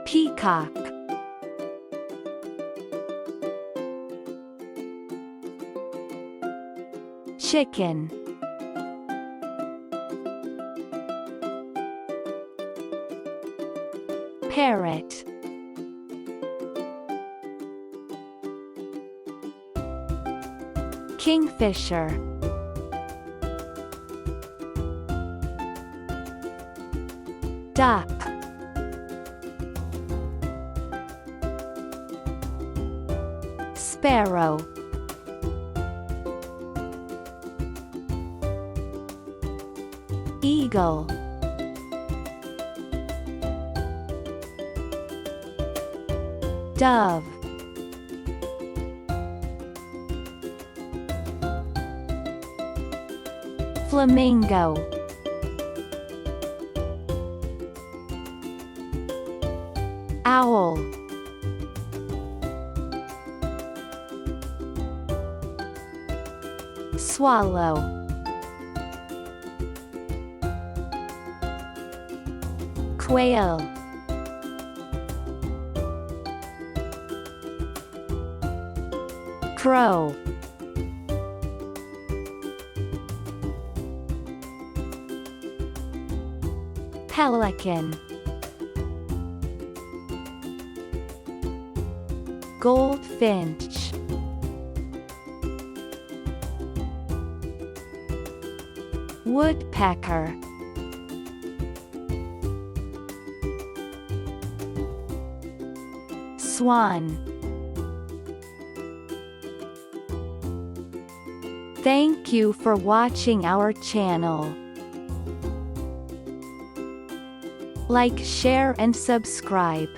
Peacock. Chicken. Parrot. Kingfisher. Duck. Sparrow. Eagle. Dove. Flamingo. Owl. Swallow. Quail. Crow. Pelican. Goldfinch. Woodpecker. Swan. Thank you for watching our channel. Like, share and subscribe.